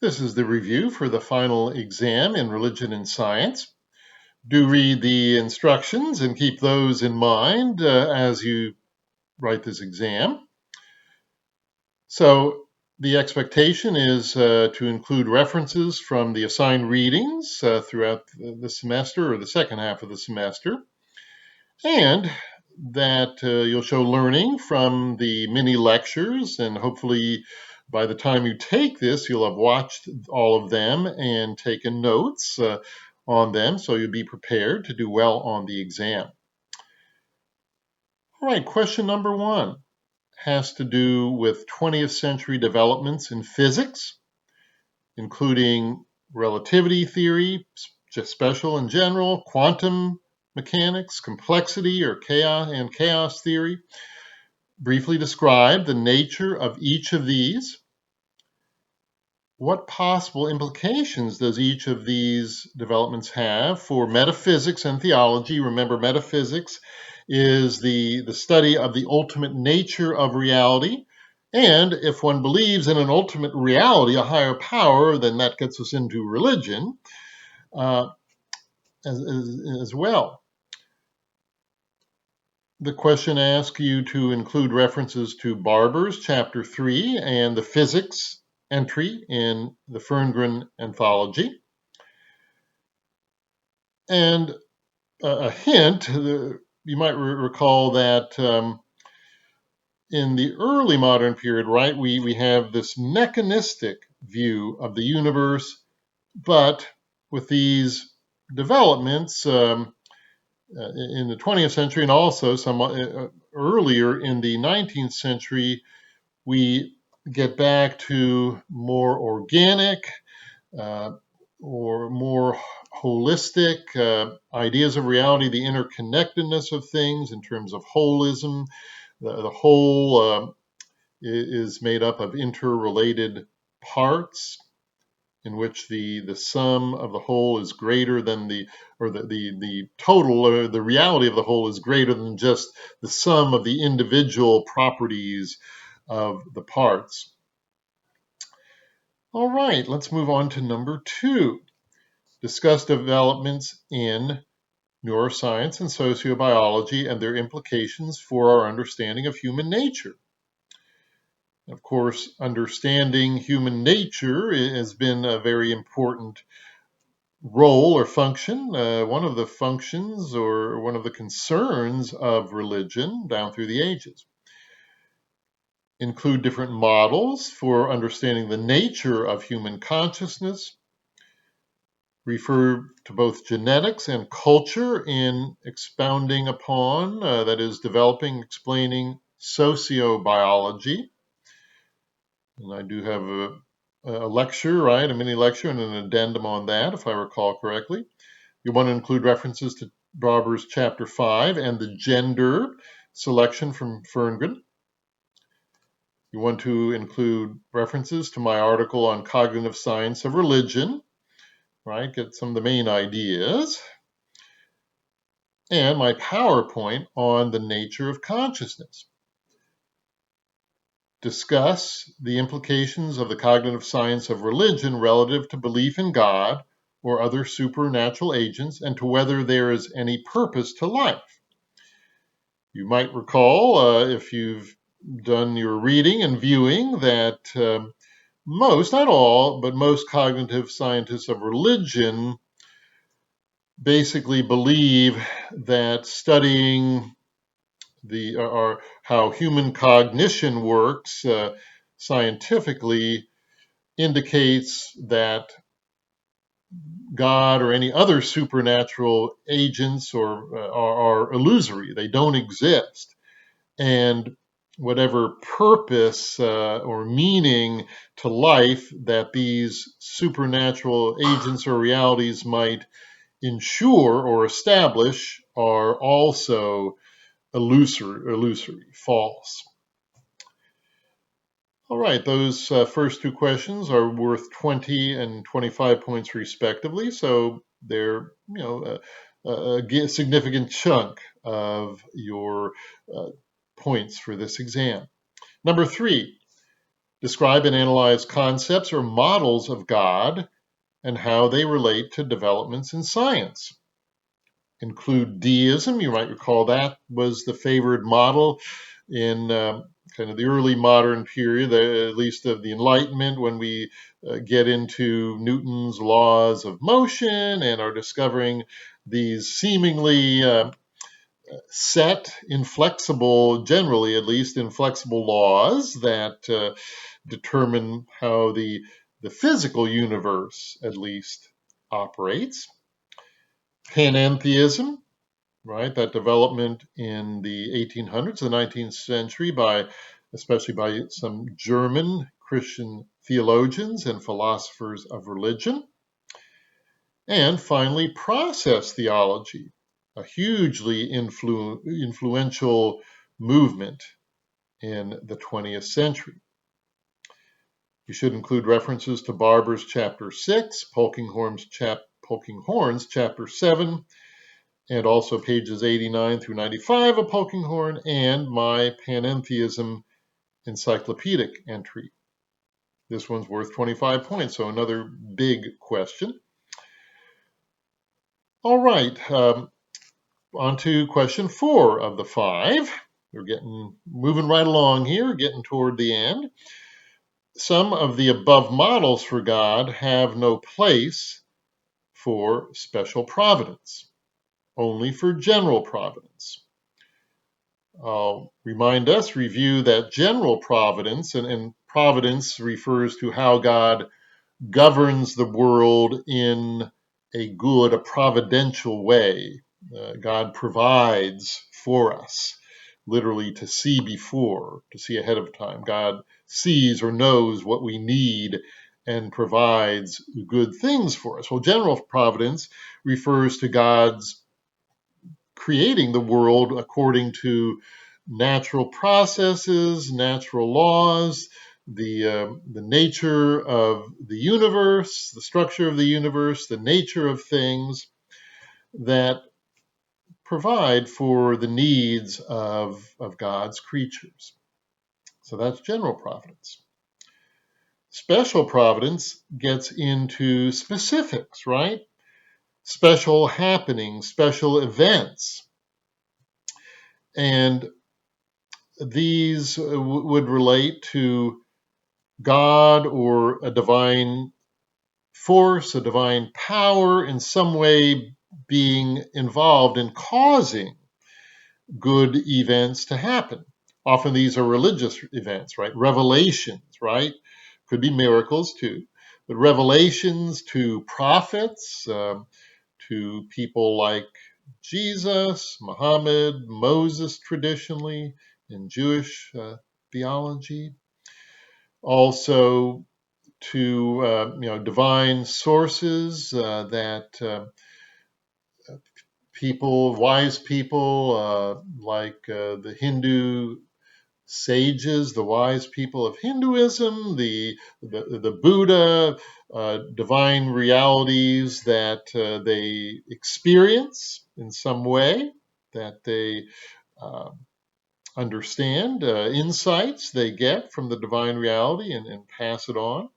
This is the review for the final exam in Religion and Science. Do read the instructions and keep those in mind as you write this exam. So the expectation is to include references from the assigned readings throughout the semester or the second half of the semester, and that you'll show learning from the mini lectures, and hopefully by the time you take this, you'll have watched all of them and taken notes on them, so you'll be prepared to do well on the exam. All right, question number 1 has to do with 20th century developments in physics, including relativity theory, just special and general, quantum mechanics, complexity or chaos theory. Briefly describe the nature of each of these. What possible implications does each of these developments have for metaphysics and theology? Remember, metaphysics is the study of the ultimate nature of reality. And if one believes in an ultimate reality, a higher power, then that gets us into religion uh, as well. The question asks you to include references to Barber's Chapter 3 and the physics entry in the Ferngren Anthology. And a hint, you might recall that in the early modern period, right, we have this mechanistic view of the universe, but with these developments in the 20th century and also some earlier in the 19th century, we get back to more organic or more holistic ideas of reality, the interconnectedness of things in terms of holism. The whole is made up of interrelated parts in which the sum of the whole is greater than the total, or the reality of the whole is greater than just the sum of the individual properties of the parts. All right, let's move on to number 2. Discuss developments in neuroscience and sociobiology and their implications for our understanding of human nature. Of course, understanding human nature has been a very important role or function, one of the functions or one of the concerns of religion down through the ages. Include different models for understanding the nature of human consciousness, refer to both genetics and culture in expounding upon, that is, developing, explaining sociobiology. And I do have a lecture, right, a mini lecture and an addendum on that, if I recall correctly. You want to include references to Barber's Chapter 5 and the gender selection from Ferngren. You want to include references to my article on cognitive science of religion, right? Get some of the main ideas. And my PowerPoint on the nature of consciousness. Discuss the implications of the cognitive science of religion relative to belief in God or other supernatural agents and to whether there is any purpose to life. You might recall, if you've done your reading and viewing, that most, not all, but most cognitive scientists of religion basically believe that studying or how human cognition works scientifically indicates that God or any other supernatural agents are illusory. They don't exist. And whatever purpose or meaning to life that these supernatural agents or realities might ensure or establish are also illusory, false. All right, those first two questions are worth 20 and 25 points respectively, so they're a significant chunk of your points for this exam. Number 3, describe and analyze concepts or models of God and how they relate to developments in science. Include deism. You might recall that was the favored model in kind of the early modern period, at least of the Enlightenment, when we get into Newton's laws of motion and are discovering these seemingly set, inflexible, generally at least inflexible laws that determine how the physical universe at least operates. Panentheism, right? That development in the 1800s, the 19th century, especially by some German Christian theologians and philosophers of religion. And finally, process theology, a hugely influential movement in the 20th century. You should include references to Barber's chapter 6, Polkinghorne's chapter 7, and also pages 89 through 95 of Polkinghorne, and my Panentheism encyclopedic entry. This one's worth 25 points, so another big question. All right, on to question 4 of the 5. We're moving right along here, getting toward the end. Some of the above models for God have no place for special providence, only for general providence. I'll review that general providence, and providence refers to how God governs the world in a providential way. God provides for us, literally to see before, to see ahead of time. God sees or knows what we need and provides good things for us. Well, general providence refers to God's creating the world according to natural processes, natural laws, the nature of the universe, the structure of the universe, the nature of things that provide for the needs of God's creatures. So that's general providence. Special providence gets into specifics, right? Special happenings, special events. And these would relate to God or a divine force, a divine power in some way being involved in causing good events to happen. Often these are religious events, right? Revelations, right? Could be miracles too, but revelations to prophets, to people like Jesus, Muhammad, Moses traditionally in Jewish theology. Also to divine sources that wise people like the Hindu sages, the wise people of Hinduism, the Buddha, divine realities that they experience in some way, that they understand, insights they get from the divine reality and pass it on.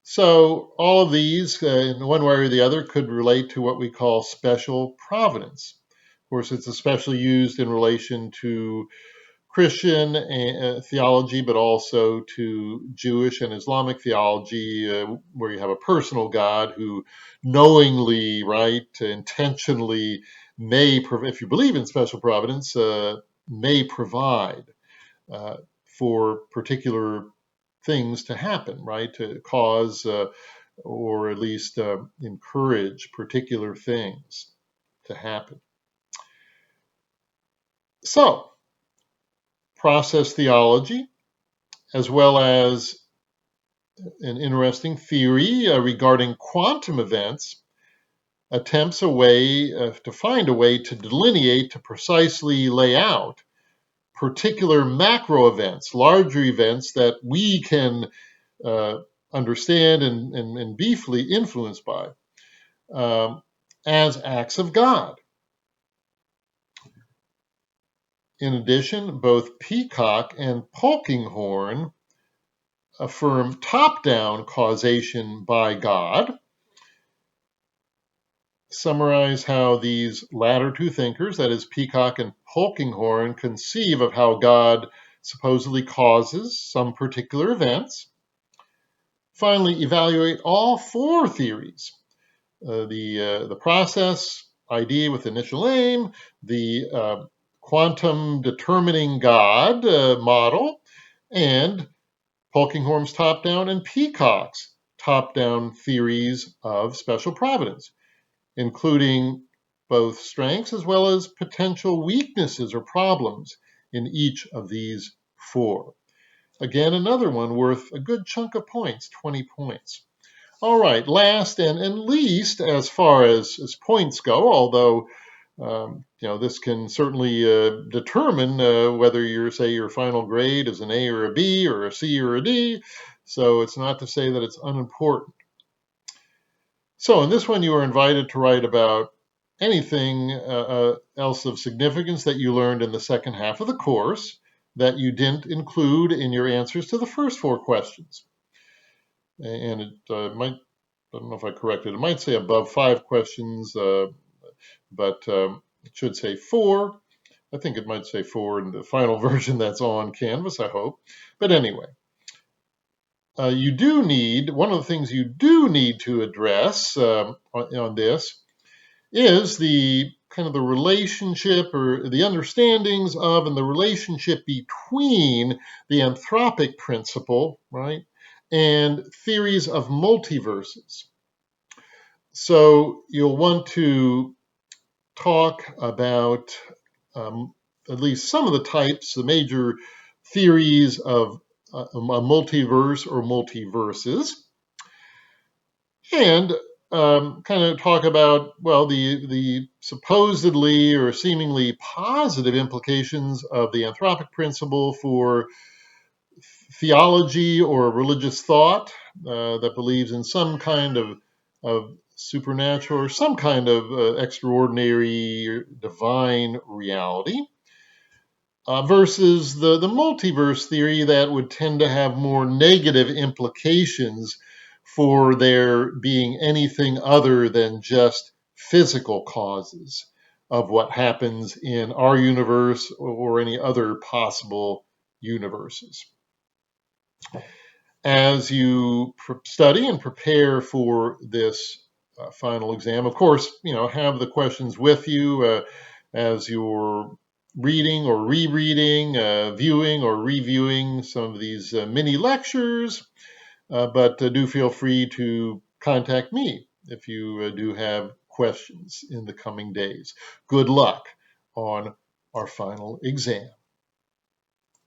So all of these, in one way or the other, could relate to what we call special providence. Of course, it's especially used in relation to Christian theology, but also to Jewish and Islamic theology, where you have a personal God who knowingly, right, intentionally may, if you believe in special providence, may provide for particular things to happen, right, to cause or at least encourage particular things to happen. So, process theology, as well as an interesting theory regarding quantum events, attempts to find a way to delineate, to precisely lay out particular macro events, larger events that we can understand and be influenced by as acts of God. In addition, both Peacock and Polkinghorne affirm top-down causation by God, summarize how these latter two thinkers, that is Peacock and Polkinghorne, conceive of how God supposedly causes some particular events. Finally, evaluate all four theories, the process idea with initial aim, the quantum determining God model, and Polkinghorne's top-down and Peacock's top-down theories of special providence, including both strengths as well as potential weaknesses or problems in each of these four. Again, another one worth a good chunk of points, 20 points. All right, last and least as far as points go, although this can certainly determine whether your final grade is an A or a B or a C or a D, so it's not to say that it's unimportant. So in this one, you are invited to write about anything else of significance that you learned in the second half of the course that you didn't include in your answers to the first four questions. And it might, I don't know if I corrected, it might say above 5 questions, but it should say 4. I think it might say 4 in the final version that's on Canvas, I hope. But anyway, you do need, one of the things you do need to address on this is the kind of the relationship or the understandings of and the relationship between the anthropic principle, right, and theories of multiverses. So you'll want to talk about at least some of the types, the major theories of a multiverse or multiverses, and kind of talk about, well, the supposedly or seemingly positive implications of the anthropic principle for theology or religious thought that believes in some kind of supernatural or some kind of extraordinary divine reality. Versus the multiverse theory that would tend to have more negative implications for there being anything other than just physical causes of what happens in our universe or any other possible universes. As you study and prepare for this final exam, of course, have the questions with you as you're reading or rereading, viewing or reviewing some of these mini lectures, but do feel free to contact me if you do have questions in the coming days. Good luck on our final exam.